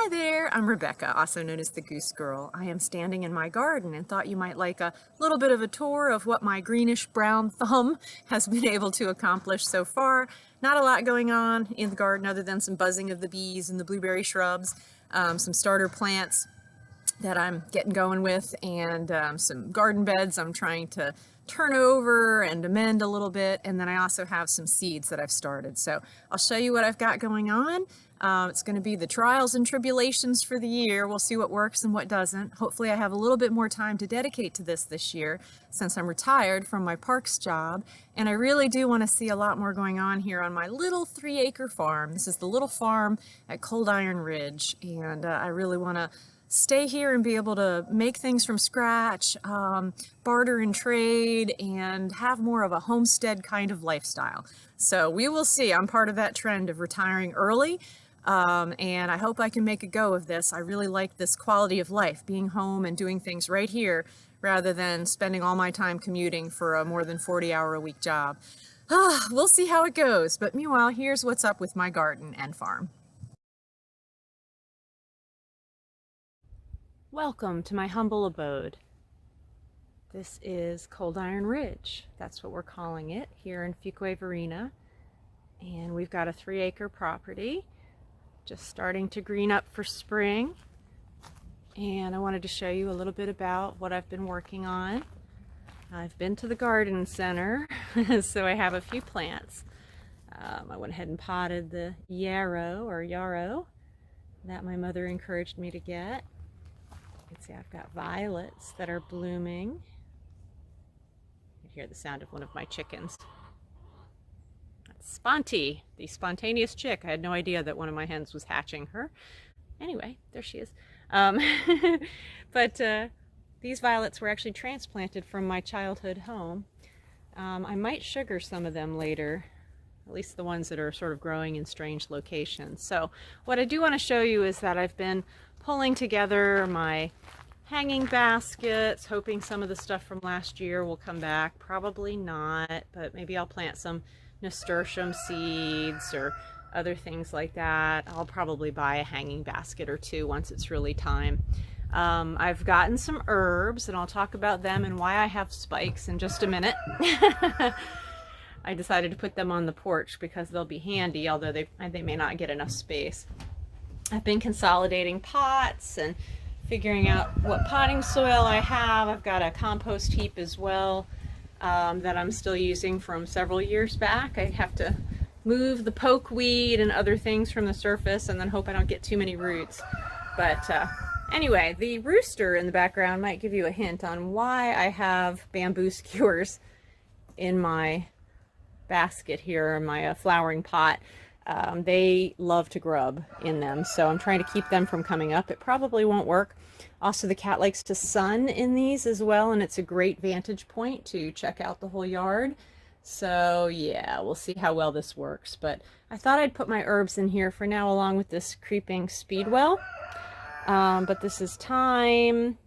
Hi there, I'm Rebecca, also known as the Goose Girl. I am standing in my garden and thought you might like a little bit of a tour of what my greenish-brown thumb has been able to accomplish so far. Not a lot going on in the garden other than some buzzing of the bees and the blueberry shrubs, some starter plants that I'm getting going with, and some garden beds I'm trying to turn over and amend a little bit, and then I also have some seeds that I've started. So I'll show you what I've got going on. It's going to be the trials and tribulations for the year. We'll see what works and what doesn't. Hopefully I have a little bit more time to dedicate to this year since I'm retired from my parks job, and I really do want to see a lot more going on here on my little 3-acre farm. This is the little farm at Coldiron Ridge, and I really want to stay here and be able to make things from scratch, barter and trade, and have more of a homestead kind of lifestyle. So we will see. I'm part of that trend of retiring early, and I hope I can make a go of this. I really like this quality of life, being home and doing things right here rather than spending all my time commuting for a more than 40-hour-a-week job. We'll see how it goes, but meanwhile, here's what's up with my garden and farm. Welcome to my humble abode. This is Coldiron Ridge. That's what we're calling it here in Fuquay-Varina. And we've got a 3-acre property just starting to green up for spring. And I wanted to show you a little bit about what I've been working on. I've been to the garden center, so I have a few plants. I went ahead and potted the yarrow that my mother encouraged me to get. You can see I've got violets that are blooming. You can hear the sound of one of my chickens. That's Sponty, the spontaneous chick. I had no idea that one of my hens was hatching her. Anyway, there she is. But these violets were actually transplanted from my childhood home. I might sugar some of them later, at least the ones that are sort of growing in strange locations. So what I do want to show you is that I've been pulling together my hanging baskets, hoping some of the stuff from last year will come back. Probably not, but maybe I'll plant some nasturtium seeds or other things like that. I'll probably buy a hanging basket or two once it's really time. I've gotten some herbs, and I'll talk about them and why I have spikes in just a minute. I decided to put them on the porch because they'll be handy, although they may not get enough space. I've been consolidating pots and figuring out what potting soil I have. I've got a compost heap as well that I'm still using from several years back. I have to move the pokeweed and other things from the surface and then hope I don't get too many roots. But anyway, the rooster in the background might give you a hint on why I have bamboo skewers in my basket here, in my flowering pot. They love to grub in them, so I'm trying to keep them from coming up. It probably won't work. Also, the cat likes to sun in these as well, and it's a great vantage point to check out the whole yard. So yeah, we'll see how well this works. But I thought I'd put my herbs in here for now along with this creeping speedwell. But this is thyme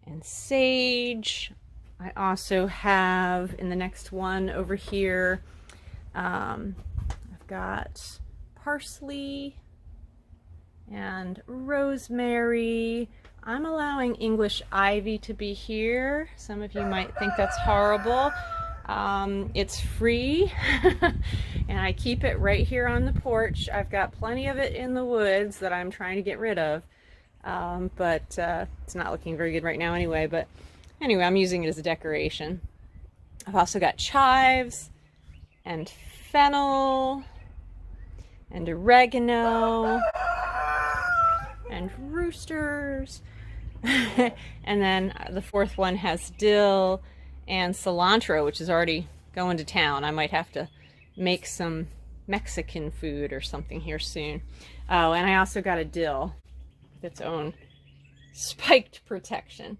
and sage. I also have in the next one over here, I've got parsley and rosemary. I'm allowing English ivy to be here. Some of you might think that's horrible. It's free and I keep it right here on the porch. I've got plenty of it in the woods that I'm trying to get rid of, but it's not looking very good right now anyway. But anyway, I'm using it as a decoration. I've also got chives and fennel and oregano and roosters. And then the fourth one has dill and cilantro, which is already going to town. I might have to make some Mexican food or something here soon. Oh, and I also got a dill with its own spiked protection.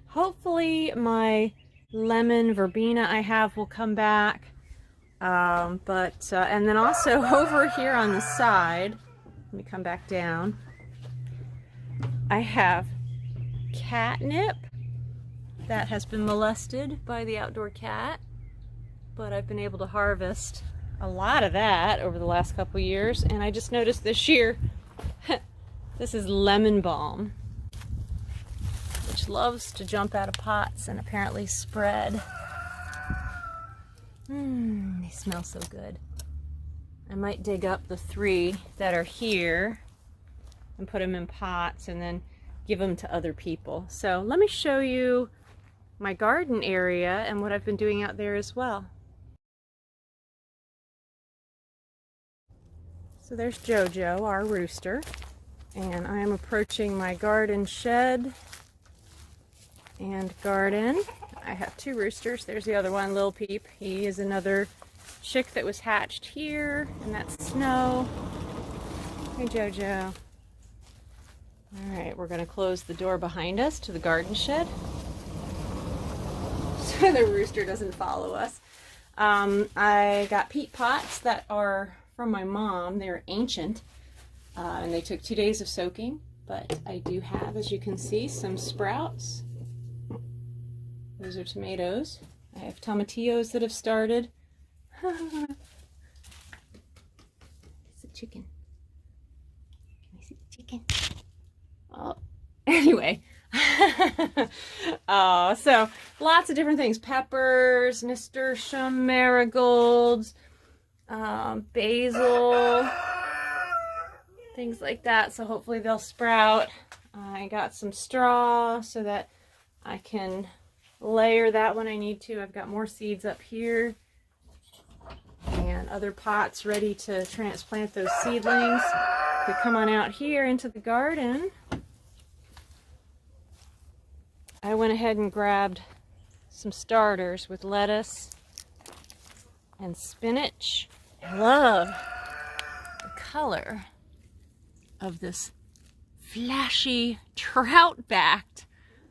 Hopefully my lemon verbena I have will come back. And then also over here on the side, let me come back down, I have catnip that has been molested by the outdoor cat, but I've been able to harvest a lot of that over the last couple years, and I just noticed this year This is lemon balm, which loves to jump out of pots and apparently spread. They smell so good. I might dig up the 3 that are here and put them in pots and then give them to other people. So let me show you my garden area and what I've been doing out there as well. So there's Jojo, our rooster, and I am approaching my garden shed and garden. I have 2 roosters. There's the other one, Lil Peep. He is another chick that was hatched here, and that's Snow. Hey, Jojo. All right, we're gonna close the door behind us to the garden shed so the rooster doesn't follow us. I got peat pots that are from my mom. They're ancient, and they took 2 days of soaking, but I do have, as you can see, some sprouts. Those are tomatoes. I have tomatillos that have started. It's a chicken. Can I see the chicken? Oh, anyway. So lots of different things. Peppers, nasturtium, marigolds, basil, things like that. So hopefully they'll sprout. I got some straw so that I can layer that when I need to. I've got more seeds up here and other pots ready to transplant those seedlings. If we come on out here into the garden, I went ahead and grabbed some starters with lettuce and spinach. I love the color of this flashy trout-backed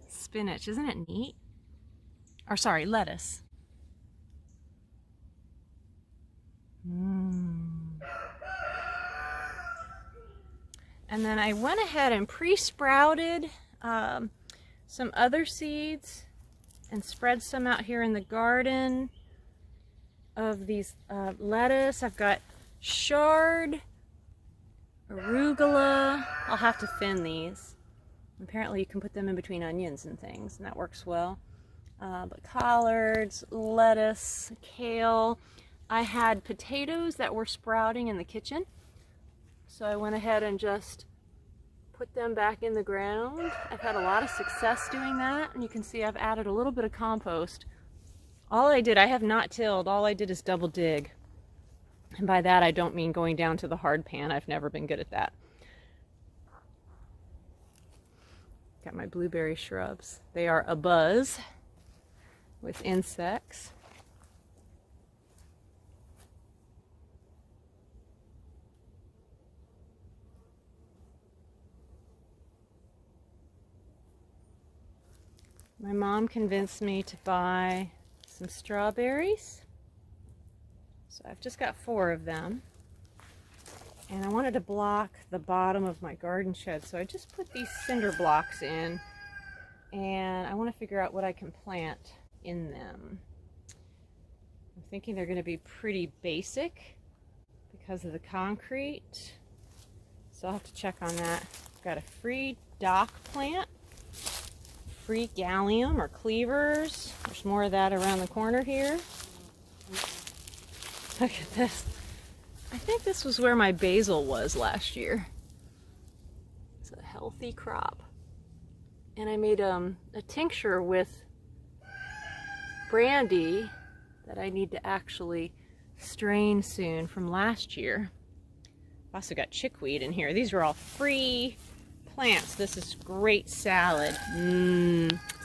spinach. Isn't it neat? Or sorry, lettuce. And then I went ahead and pre-sprouted some other seeds and spread some out here in the garden of these lettuce. I've got chard, arugula. I'll have to thin these. Apparently you can put them in between onions and things, and that works well. But collards, lettuce, kale. I had potatoes that were sprouting in the kitchen, so I went ahead and just put them back in the ground. I've had a lot of success doing that, and you can see I've added a little bit of compost. All I did, I have not tilled, all I did is double dig. And by that I don't mean going down to the hard pan. I've never been good at that. Got my blueberry shrubs. They are abuzz with insects. My mom convinced me to buy some strawberries. So I've just got 4 of them. And I wanted to block the bottom of my garden shed, so I just put these cinder blocks in. And I want to figure out what I can plant in them. I'm thinking they're going to be pretty basic because of the concrete. So I'll have to check on that. I've got a free dock plant. Free gallium or cleavers. There's more of that around the corner here. Look at this. I think this was where my basil was last year. It's a healthy crop. And I made a tincture with brandy that I need to actually strain soon from last year. I've also got chickweed in here. These are all free plants. This is great salad.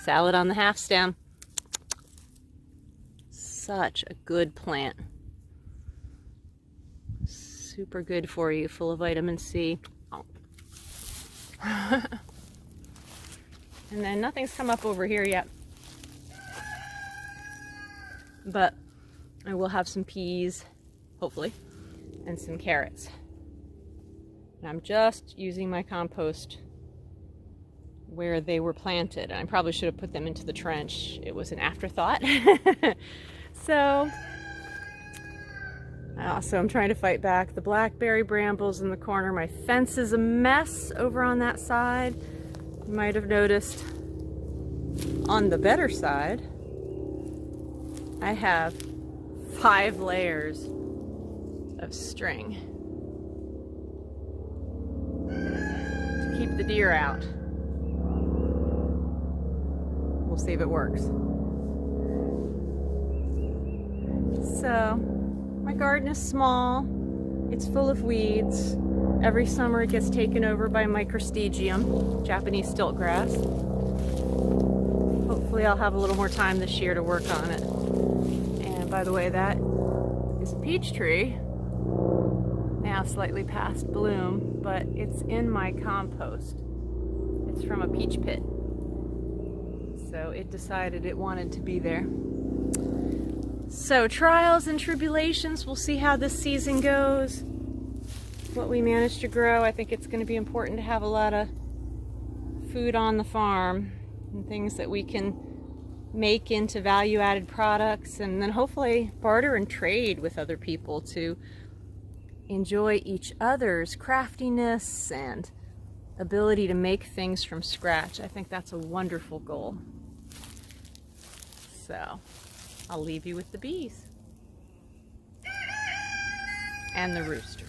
Salad on the half stem. Such a good plant. Super good for you, full of vitamin C. Oh. And then nothing's come up over here yet. But I will have some peas, hopefully, and some carrots. And I'm just using my compost where they were planted. And I probably should have put them into the trench. It was an afterthought. So I also am trying to fight back the blackberry brambles in the corner. My fence is a mess over on that side. You might have noticed on the better side, I have 5 layers of string to keep the deer out. We'll see if it works. So, my garden is small. It's full of weeds. Every summer it gets taken over by microstegium, Japanese stilt grass. Hopefully I'll have a little more time this year to work on it. And by the way, that is a peach tree. Now slightly past bloom, but it's in my compost. It's from a peach pit. So it decided it wanted to be there. So trials and tribulations, we'll see how this season goes. What we manage to grow, I think it's going to be important to have a lot of food on the farm and things that we can make into value-added products, and then hopefully barter and trade with other people to enjoy each other's craftiness and ability to make things from scratch. I think that's a wonderful goal. So I'll leave you with the bees and the rooster.